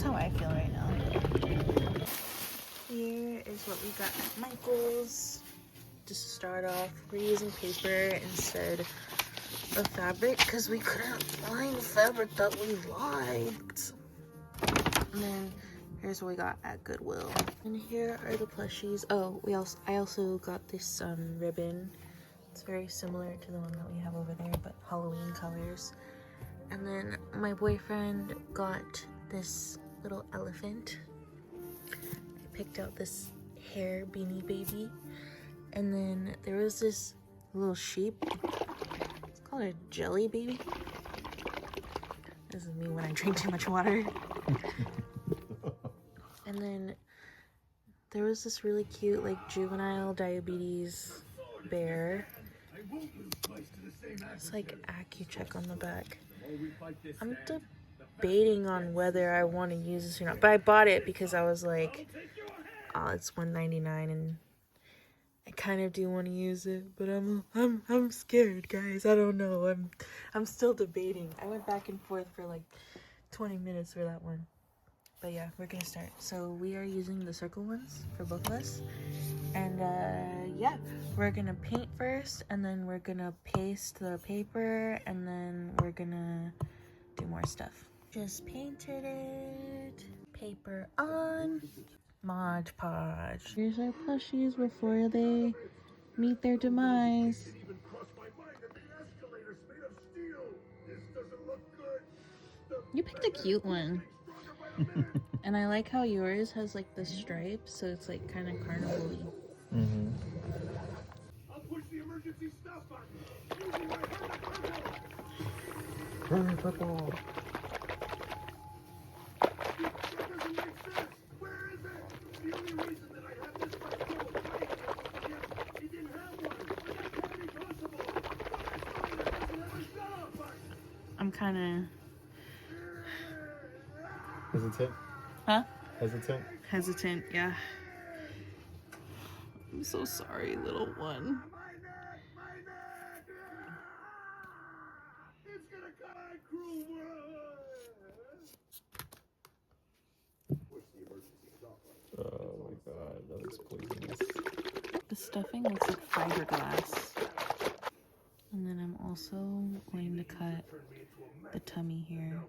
That's how I feel right now. Here is what we got at Michael's. Just to start off, we're using paper instead of fabric because we couldn't find fabric that we liked. And then here's what we got at Goodwill. And here are the plushies. Oh, I also got this ribbon. It's very similar to the one that we have over there, but Halloween colors. And then my boyfriend got this little elephant. I picked out this hair beanie baby. And then there was this little sheep. It's called a jelly baby. This is me when I drink too much water. And then there was this really cute, like, juvenile diabetes bear. It's like AccuCheck on the back. I'm debating on whether I want to use this or not, but I bought it because I was like, oh, it's $1.99 and I kind of do want to use it, but I'm scared, guys. I don't know. I'm still debating. I went back and forth for like 20 minutes for that one. But yeah, we're gonna start. So we are using the circle ones for both of us. And yeah, we're gonna paint first, and then we're gonna paste the paper, and then we're gonna do more stuff. Just painted it. Paper on. Mod Podge. Here's our plushies before they meet their demise. You picked a cute one. And I like how yours has like the stripes, so it's like kind of carnival-y. Mm-hmm. I'll push the emergency stop button. Burn purple. Where is it? The only reason that I have this much trouble finding it, he didn't have one. That can't be possible. I'm kind of hesitant. Huh? Hesitant? Hesitant, yeah. I'm so sorry, little one. It's gonna come out cruel Oh my god, that looks poisonous. The stuffing looks like fiberglass. And then I'm also going to cut the tummy here.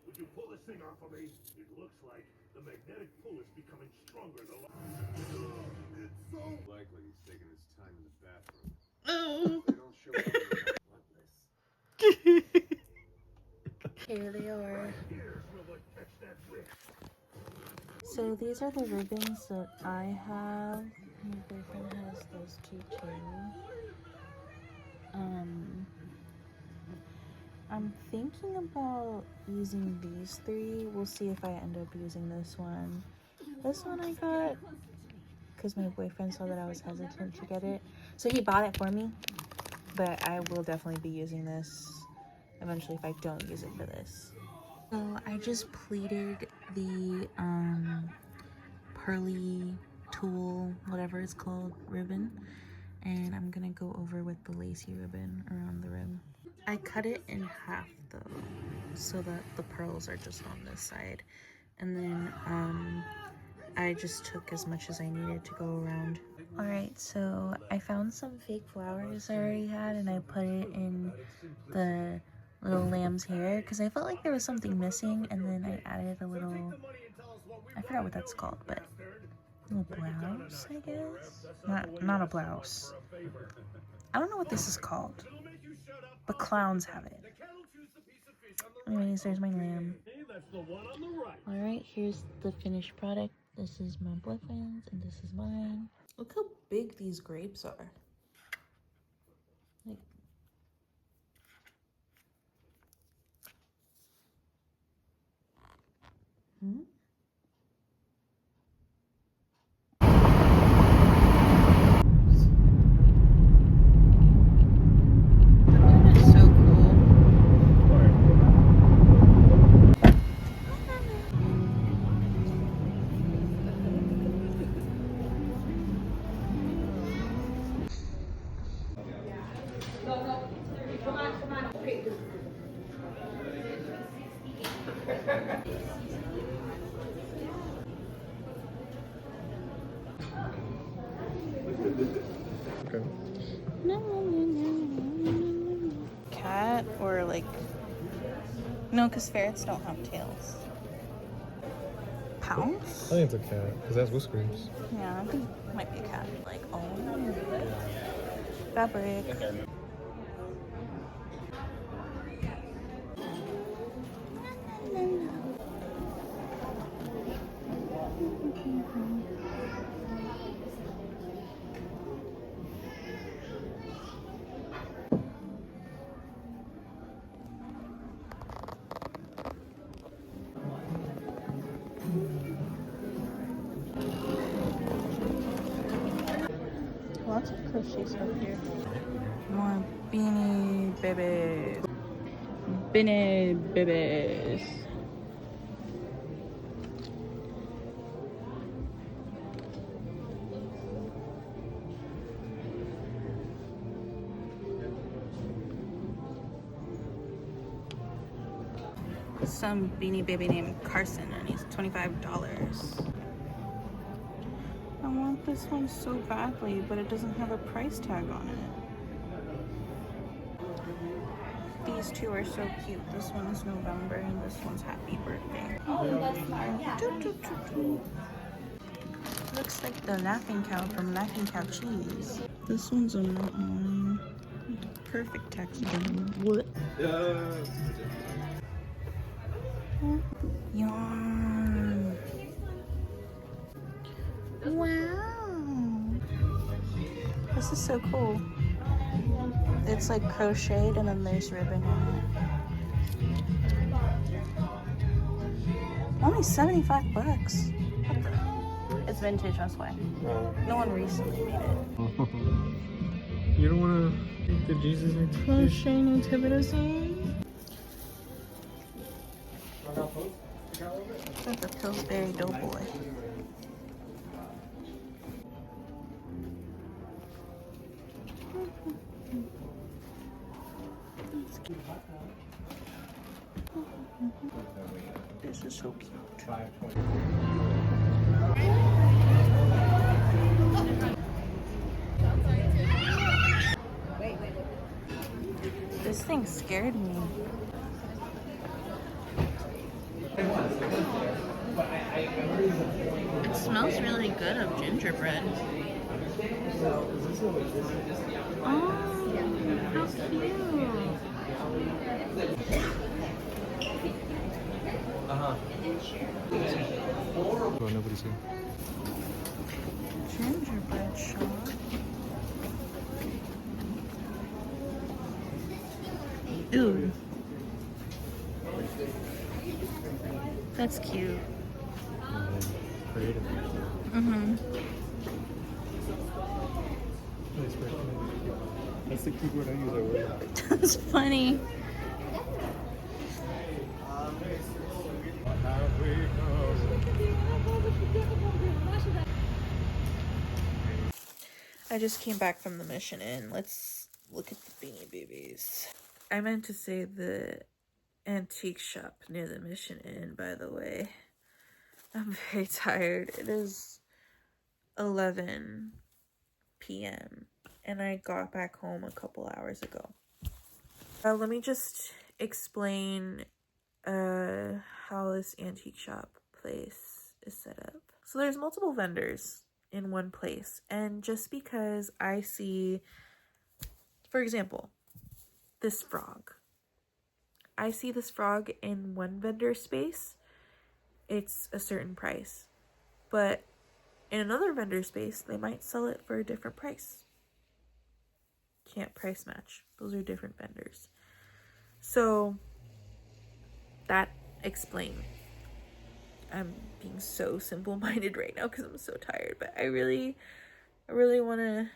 Would you pull this thing off of me? It looks like the magnetic pull is becoming stronger. It's so likely he's taking his time in the bathroom. Oh. Here they are. So these are the ribbons that I have. My boyfriend has those two too. I'm thinking about using these three. We'll see if I end up using this one. This one I got because my boyfriend saw that I was hesitant to get it. So he bought it for me. But I will definitely be using this eventually if I don't use it for this. So I just pleated the pearly tulle, whatever it's called, ribbon. And I'm gonna go over with the lacy ribbon around the rim. I cut it in half though, so that the pearls are just on this side. And then I just took as much as I needed to go around. Alright, so I found some fake flowers I already had and I put it in the little lamb's hair because I felt like there was something missing, and then I added a little, I forgot what that's called, but a little blouse, I guess? Not a blouse. I don't know what this is called, but clowns have it. Anyways, there's my lamb. Alright, here's the finished product. This is my boyfriend's and this is mine. Look how big these grapes are. Like, or like... No, because ferrets don't have tails. Pounce? I think it's a cat, because it has whiskers. Yeah, I think it might be a cat. Like, oh. Fabric. Lots of crochet stuff here. More beanie babies. Beanie babies. Some beanie baby named Carson, and he's $25. I want this one so badly, but it doesn't have a price tag on it. These two are so cute. This one is November and this one's Happy Birthday. Oh, that's smart. Yeah. Looks like the Laughing Cow from Laughing Cow Cheese. This one's a mom. Perfect taxidermy. What? Yarn. Wow. This is so cool. It's like crocheted and then there's ribbon in it. Only 75 bucks. What the? It's vintage, that's why. No one recently made it. You don't want to eat the Jesus Crochet nativity. It's like the Pillsbury Doughboy. This is so cute. This thing scared me. It smells really good of gingerbread. Oh, how cute. Oh, nobody's here. Gingerbread shop. Ooh. That's cute. Creative. Mm-hmm. That's the keyboard I use at work. That's funny. I just came back from the Mission Inn. Let's look at the Beanie Babies. I meant to say the antique shop near the Mission Inn, by the way. I'm very tired. It is 11 p.m. and I got back home a couple hours ago. Let me just explain how this antique shop place is set up. So there's multiple vendors in one place, and just because I see, for example, this frog. I see this frog in one vendor space, it's a certain price. But in another vendor space, they might sell it for a different price. Can't price match. Those are different vendors. So that explains. I'm being so simple-minded right now because I'm so tired, but I really want to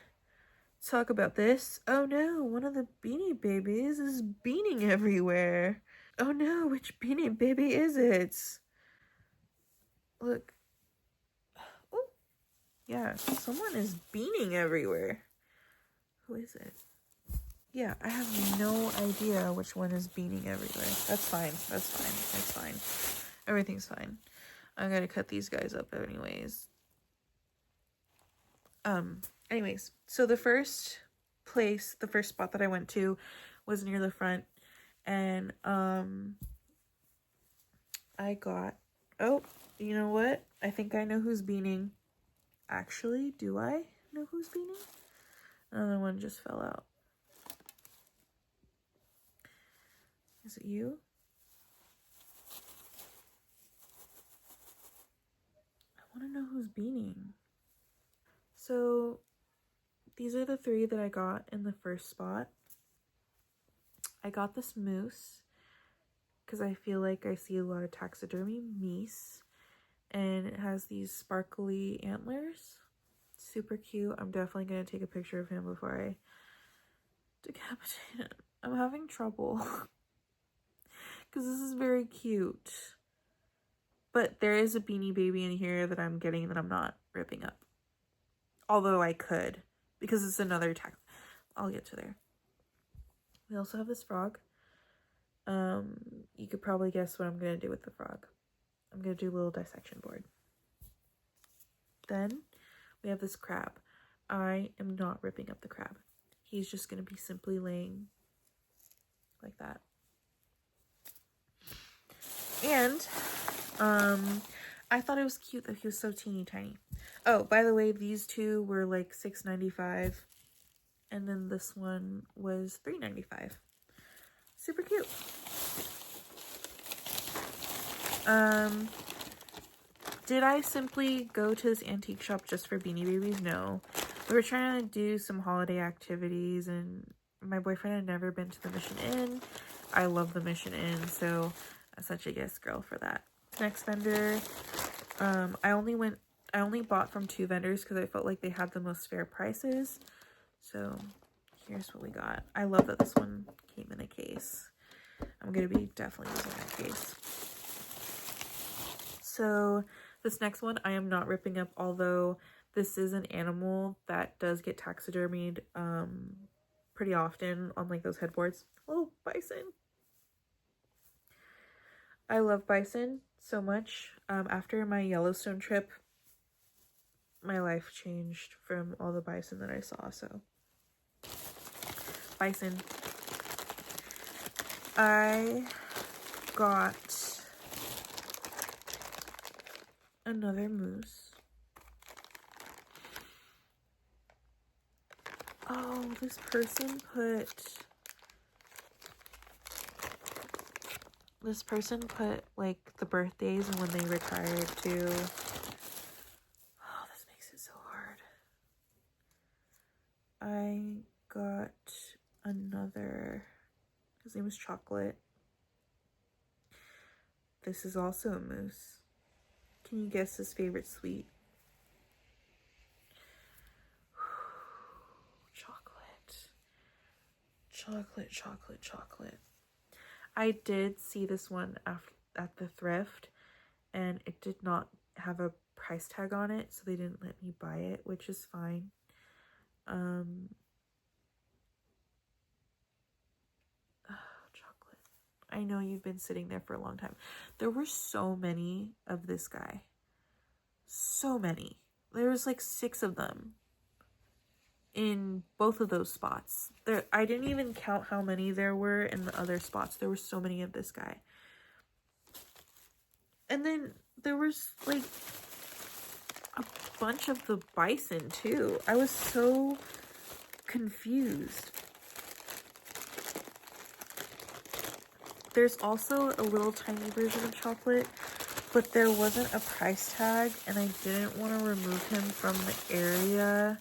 talk about this. Oh no, one of the Beanie Babies is beaning everywhere. Oh no, which Beanie Baby is it? Look. Oh, yeah, someone is beaning everywhere. Who is it? Yeah, I have no idea which one is beaning everywhere. That's fine. That's fine. That's fine. Everything's fine. I gotta cut these guys up anyways. Anyways, so the first spot that I went to was near the front, And I got, oh, you know what? I think I know who's beaning. Actually, do I know who's beaning? Another one just fell out. Is it you? I want to know who's beaning. So these are the 3 that I got in the first spot. I got this moose because I feel like I see a lot of taxidermy meese, and it has these sparkly antlers. Super cute. I'm definitely going to take a picture of him before I decapitate him. I'm having trouble because this is very cute. But there is a Beanie Baby in here that I'm getting that I'm not ripping up. Although I could, because it's another tax. I'll get to there. We also have this frog. You could probably guess what I'm going to do with the frog. I'm going to do a little dissection board. Then we have this crab. I am not ripping up the crab. He's just going to be simply laying like that. And I thought it was cute that he was so teeny tiny. Oh, by the way, these 2 were like $6.95, and then this one was $3.95. Super cute. Did I simply go to this antique shop just for Beanie Babies? No. We were trying to do some holiday activities, and my boyfriend had never been to the Mission Inn. I love the Mission Inn, so I'm such a yes girl for that. Next vendor, I only bought from 2 vendors because I felt like they had the most fair prices. So here's what we got. I love that this one came in a case. I'm going to be definitely using that case. So this next one I am not ripping up, although this is an animal that does get taxidermied pretty often on like those headboards. Oh, bison. I love bison so much. After my Yellowstone trip, my life changed from all the bison that I saw. So bison. I got another moose. Oh, this person put like the birthdays and when they retired too. Oh, this makes it so hard. I got another, his name is Chocolate. This is also a moose. Can you guess his favorite sweet? Chocolate. I did see this one at the thrift, and it did not have a price tag on it, so they didn't let me buy it, which is fine. Chocolate. I know you've been sitting there for a long time. There were so many of this guy. So many. There was like 6 of them in both of those spots. I didn't even count how many there were in the other spots. There were so many of this guy. And then there was like a bunch of the bison too. I was so confused. There's also a little tiny version of Chocolate, but there wasn't a price tag, and I didn't want to remove him from the area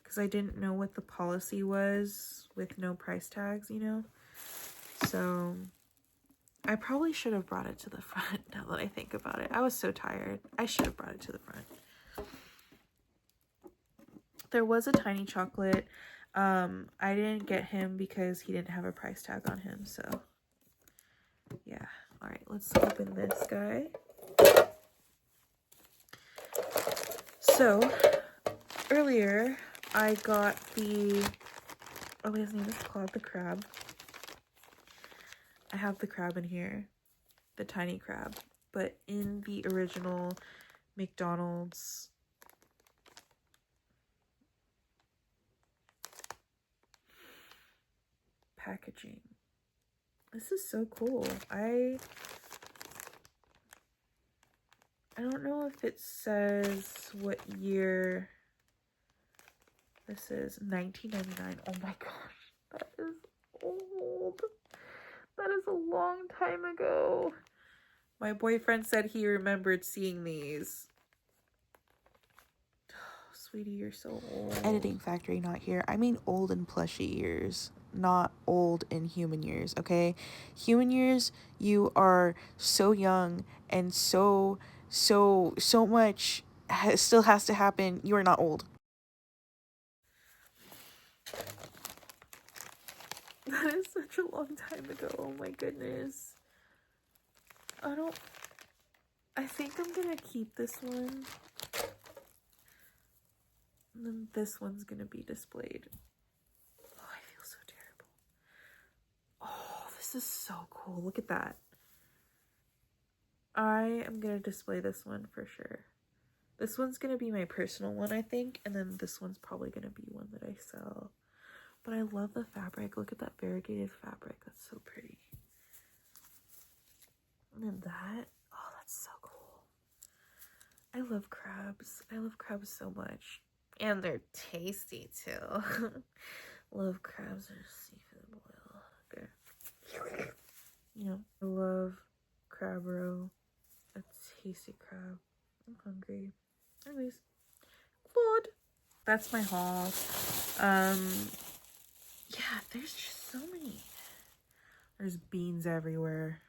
because I didn't know what the policy was with no price tags, you know? So I probably should have brought it to the front now that I think about it. I was so tired. I should have brought it to the front. There was a tiny Chocolate. I didn't get him because he didn't have a price tag on him, so yeah. All right, let's open this guy. So earlier I got the, oh, his name is Claude the Crab. I have the crab in here, the tiny crab, but in the original McDonald's packaging. This is so cool. I don't know if it says what year this is. 1999. Oh my gosh, that is old. That is a long time ago. My boyfriend said he remembered seeing these. Oh, sweetie, you're so old. Editing factory, not here. I mean old in plushie years, not old in human years, okay? Human years, you are so young and so much still has to happen. You are not old. That is such a long time ago. Oh my goodness. I think I'm gonna keep this one. And then this one's gonna be displayed. Oh, I feel so terrible. Oh, this is so cool. Look at that. I am gonna display this one for sure. This one's gonna be my personal one, I think. And then this one's probably gonna be one that I sell. But I love the fabric. Look at that variegated fabric. That's so pretty. And then that. Oh, that's so cool. I love crabs. I love crabs so much. And they're tasty too. Love crabs or seafood boil. Okay. You know, I love crab roe. A tasty crab. I'm hungry. Anyways. Blood. That's my haul. Yeah, there's just so many. There's beans everywhere.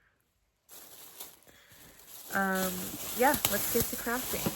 Yeah, let's get to crafting.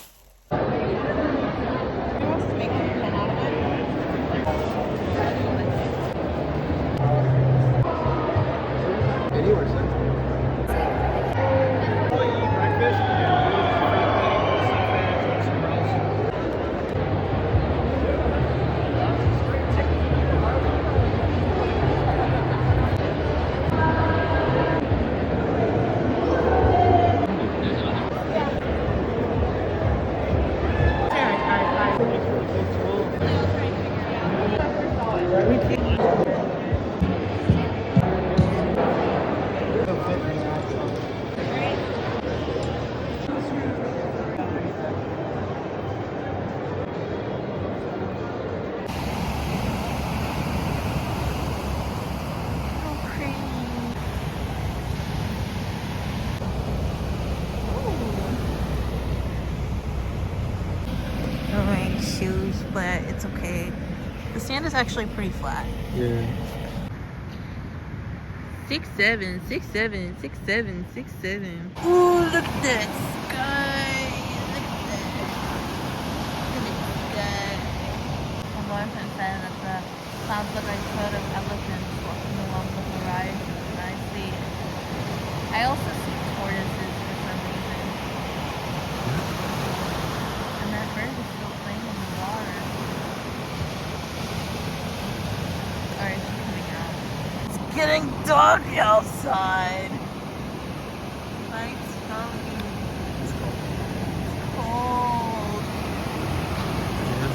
Shoes, but it's okay. The sand is actually pretty flat. Yeah. 6'7", 6'7", 6'7", 6'7". Ooh, look at that sky! Look at that! Look at that! My boyfriend said that the clouds look like a herd of elephants walking along the horizon, and I see it. I also see tortoises for some reason. And that bird is still playing in the water. Alright, she's coming out. It's getting dark outside. Night's coming. It's cold.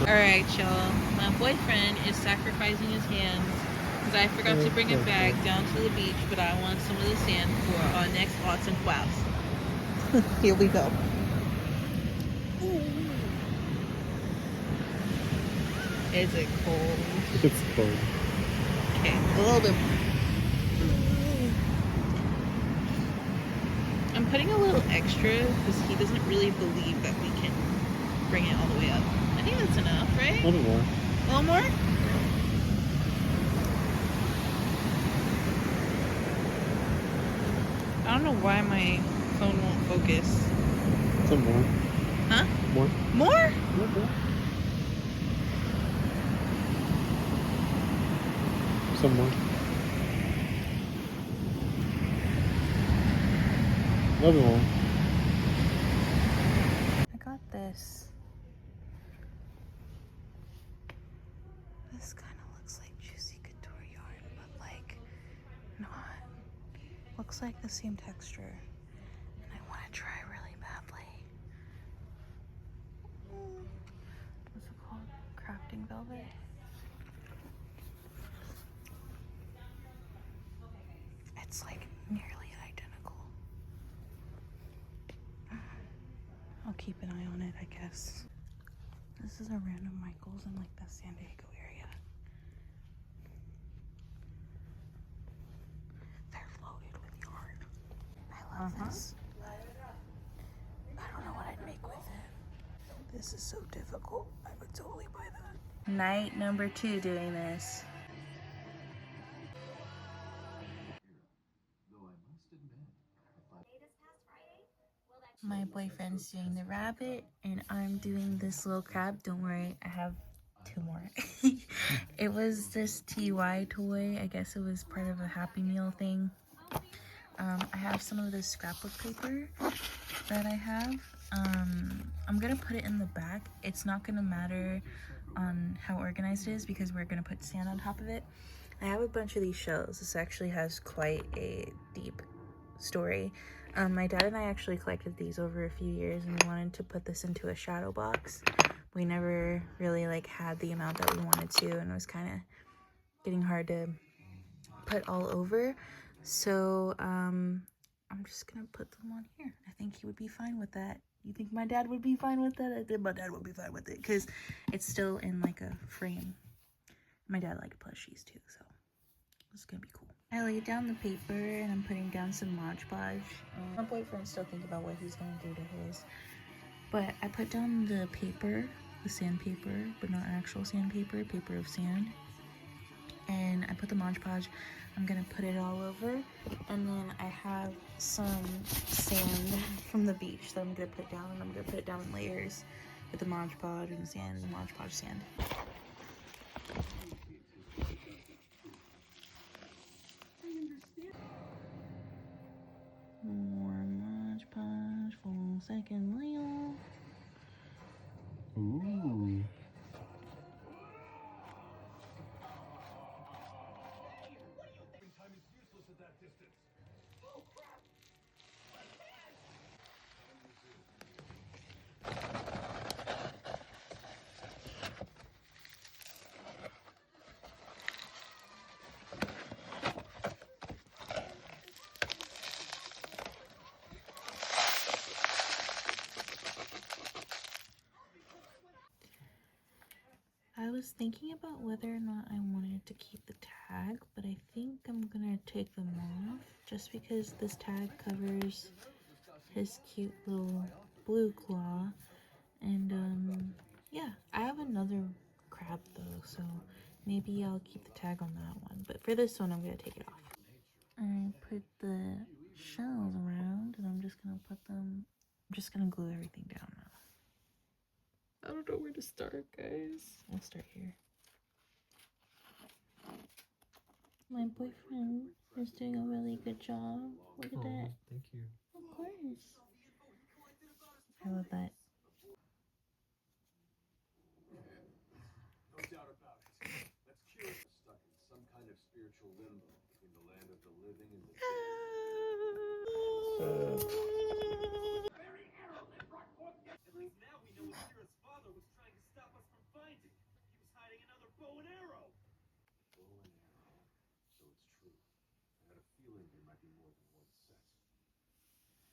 Alright, y'all. My boyfriend is sacrificing his hands because I forgot to bring a bag down to the beach, but I want some of the sand for our next arts and crafts. Here we go. Is it cold? It's cold. Okay, a little bit more. I'm putting a little extra because he doesn't really believe that we can bring it all the way up. I think that's enough, right? A little more. A little more? I don't know why my phone won't focus. Some more. Huh? More. More? More. Some more. A little more. I got this. This kind of looks like juicy couture yarn, but like not. Looks like the same texture. And I want to try really badly. What's it called? Crafting velvet? It's like keep an eye on it, I guess. This is a random Michael's in like the San Diego area. They're loaded with yarn. I love this. I don't know what I'd make with it. This is so difficult. I would totally buy that. Night number 2 doing this. My boyfriend's doing the rabbit and I'm doing this little crab. Don't worry, I have 2 more. It was this TY toy. I guess it was part of a Happy Meal thing. I have some of this scrapbook paper that I have. I'm gonna put it in the back. It's not gonna matter on how organized it is because we're gonna put sand on top of it. I have a bunch of these shells. This actually has quite a deep story. My dad and I actually collected these over a few years and we wanted to put this into a shadow box. We never really like had the amount that we wanted to, and it was kind of getting hard to put all over. So I'm just gonna put them on here. I think he would be fine with that. You think my dad would be fine with that? I think my dad would be fine with it because it's still in like a frame. My dad liked plushies too, so it's gonna be cool. I laid down the paper and I'm putting down some Mod Podge. My boyfriend's still thinking about what he's gonna do to his. But I put down the paper, the sandpaper, but not actual sandpaper, paper of sand. And I put the Mod Podge. I'm gonna put it all over. And then I have some sand from the beach that I'm gonna put down, and I'm gonna put it down in layers with the Mod Podge and sand, the Mod Podge sand. More Mod Podge, full second layer. Ooh. I was thinking about whether or not I wanted to keep the tag, but I think I'm gonna take them off just because this tag covers his cute little blue claw. And yeah, I have another crab though, so maybe I'll keep the tag on that one, but for this one I'm gonna take it off. I put the shells around and I'm just gonna glue everything down now. I don't know where to start, guys. I'll start here. My boyfriend is doing a really good job. Look at that. Thank you. Of course. I love that. No doubt about it. Let's cure it. Stuck in some kind of spiritual limbo between the land of the living and the dead. At least now we know what Kira's father was trying to stop us from finding. He was hiding another bow and arrow. Bow and arrow. So it's true. I had a feeling there might be more than one set.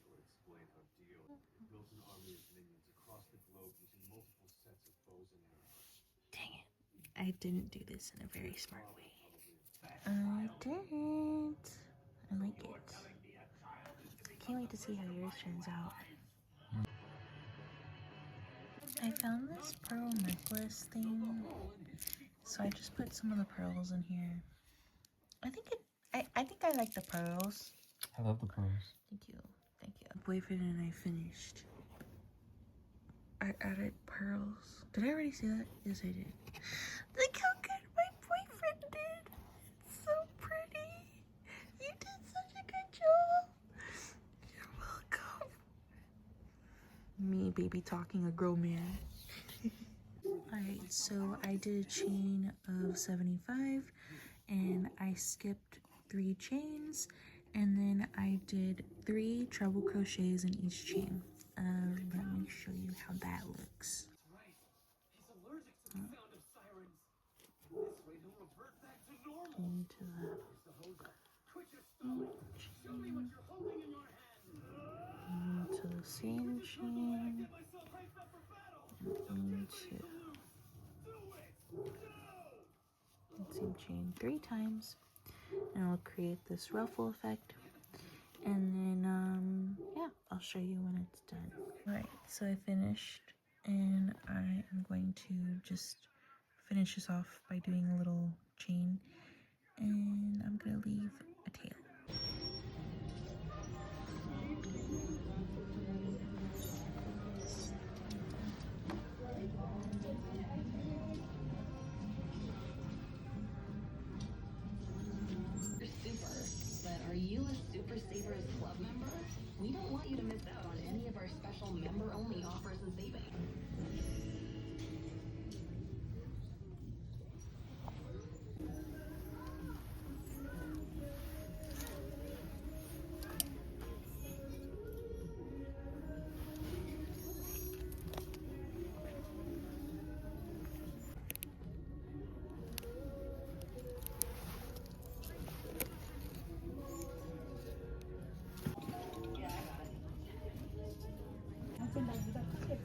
That would explain how Dio built an army of minions across the globe using multiple sets of bows and arrows. Dang it. I didn't do this in a very smart way. I didn't. I like it. I can't wait to see how yours turns out. I found this pearl necklace thing, so I just put some of the pearls in here. I think I like the pearls. I love the pearls. Thank you. Boyfriend and I finished. I added pearls. Did I already say that? Yes, I did. Look how good my boyfriend did. It's so pretty. You did such a good job. You're welcome. Me, baby, talking a grown man. Alright, so I did a chain of 75 and I skipped 3 chains, and then I did 3 treble crochets in each chain. Let me show you how that looks. Into the chain, into the same chain, 1, 2. Same chain 3 times, and I'll create this ruffle effect. And then, yeah, I'll show you when it's done. Alright, so I finished, and I am going to just finish this off by doing a little chain, and I'm gonna leave a tail. But are you a Super Savers Club member? We don't want you to miss out on any of our special member-only offers and savings.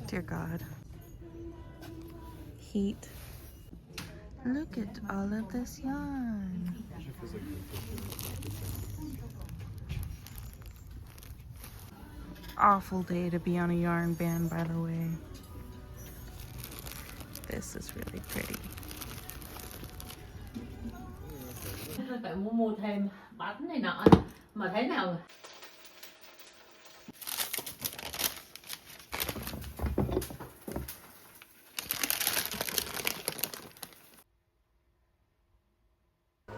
Dear God. Heat. Look at all of this yarn. Awful day to be on a yarn band, by the way. This is really pretty. Tại mua thêm bánh này nọ mà thế nào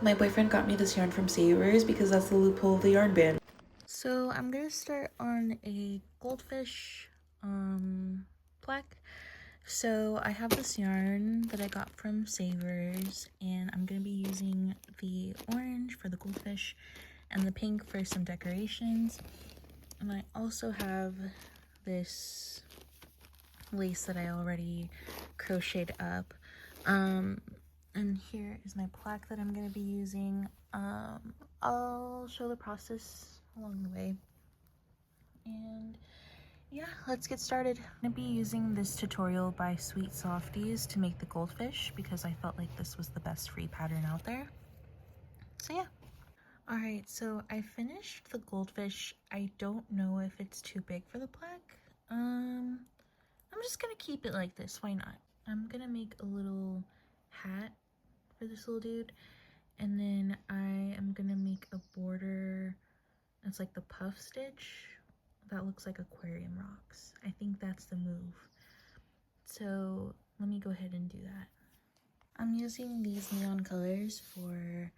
My boyfriend got me this yarn from Savers because that's the loophole of the yarn band. So I'm gonna start on a goldfish plaque. So I have this yarn that I got from Savers, and I'm gonna be using the orange for the goldfish and the pink for some decorations. And I also have this lace that I already crocheted up. And here is my plaque that I'm going to be using. I'll show the process along the way. And yeah, let's get started. I'm going to be using this tutorial by Sweet Softies to make the goldfish because I felt like this was the best free pattern out there. So yeah. Alright, so I finished the goldfish. I don't know if it's too big for the plaque. I'm just going to keep it like this. Why not? I'm going to make a little hat for this little dude, and then I am gonna make a border that's like the puff stitch that looks like aquarium rocks. I think that's the move, so let me go ahead and do that. I'm using these neon colors for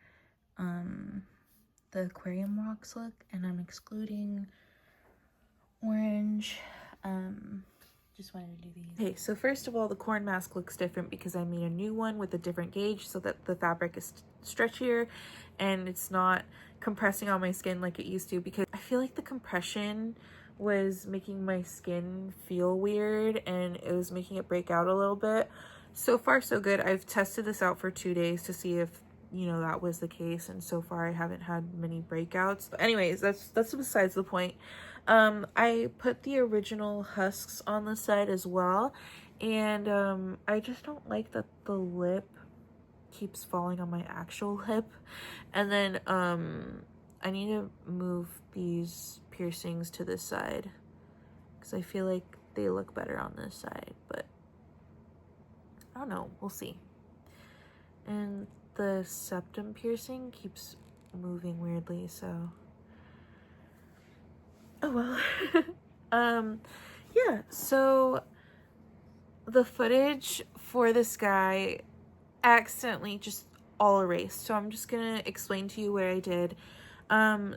the aquarium rocks look, and I'm excluding orange. Just wanted to do these. Okay, so first of all, the corn mask looks different because I made a new one with a different gauge so that the fabric is stretchier and it's not compressing on my skin like it used to, because I feel like the compression was making my skin feel weird and it was making it break out a little bit. So far so good. I've tested this out for 2 days to see if, you know, that was the case, and so far I haven't had many breakouts. But anyways, that's besides the point. I put the original husks on the side as well, and I just don't like that the lip keeps falling on my actual lip. And then I need to move these piercings to this side because I feel like they look better on this side, but I don't know, we'll see. And the septum piercing keeps moving weirdly, so oh well. Yeah, so the footage for this guy accidentally just all erased, so I'm just gonna explain to you what I did.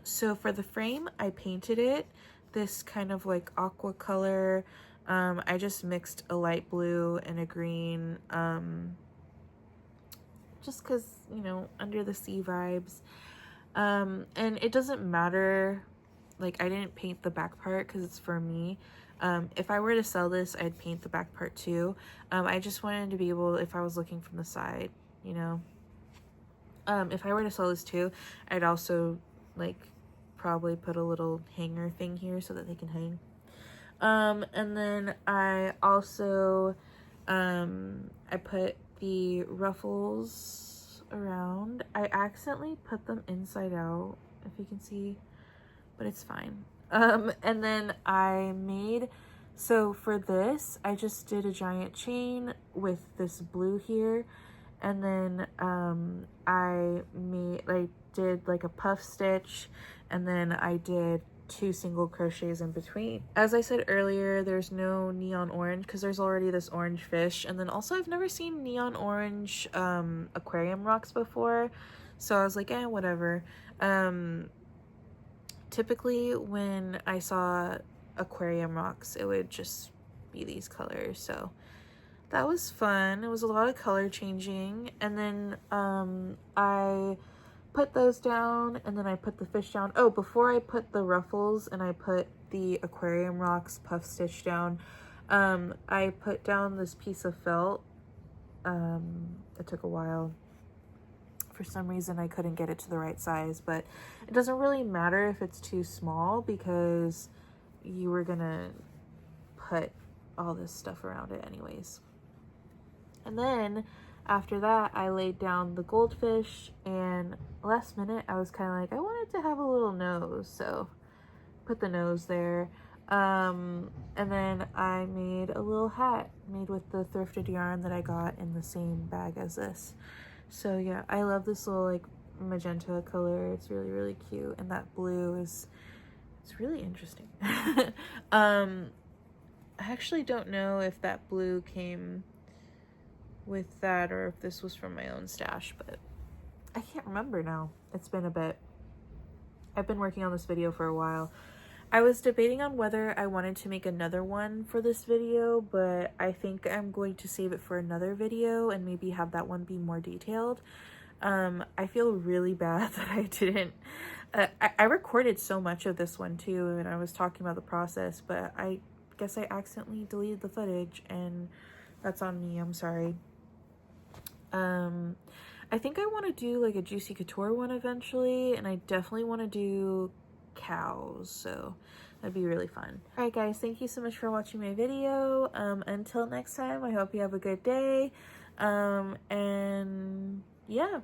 So for the frame, I painted it this kind of like aqua color. I just mixed a light blue and a green, just because, you know, under the sea vibes. And it doesn't matter, like, I didn't paint the back part because it's for me. If I were to sell this, I'd paint the back part too. I just wanted to be able, if I was looking from the side, you know. If I were to sell this too, I'd also, like, probably put a little hanger thing here so that they can hang. And then I also I put the ruffles around. I accidentally put them inside out, if you can see, but it's fine. And then I made, so for this, I just did a giant chain with this blue here. And then I did like a puff stitch, and then I did 2 single crochets in between. As I said earlier, there's no neon orange because there's already this orange fish. And then also I've never seen neon orange aquarium rocks before. So I was like, whatever. Typically when I saw aquarium rocks, it would just be these colors. So that was fun. It was a lot of color changing. And then I put those down, and then I put the fish down. Oh, before I put the ruffles and I put the aquarium rocks puff stitch down, I put down this piece of felt. It took a while. For some reason I couldn't get it to the right size, but it doesn't really matter if it's too small because you were gonna put all this stuff around it anyways. And then after that, I laid down the goldfish, and last minute I was kind of like, I wanted to have a little nose, so put the nose there. And then I made a little hat made with the thrifted yarn that I got in the same bag as this. So yeah, I love this little like magenta color. It's really, really cute. And that blue is, it's really interesting. I actually don't know if that blue came with that or if this was from my own stash, but I can't remember now. It's been a bit. I've been working on this video for a while. I was debating on whether I wanted to make another one for this video, but I think I'm going to save it for another video and maybe have that one be more detailed. I feel really bad that I didn't. I recorded so much of this one too, and I was talking about the process, but I guess I accidentally deleted the footage, and that's on me. I'm sorry. I think I want to do like a Juicy Couture one eventually, and I definitely want to do cows, so that'd be really fun. All right guys, thank you so much for watching my video. Until next time, I hope you have a good day, and yeah.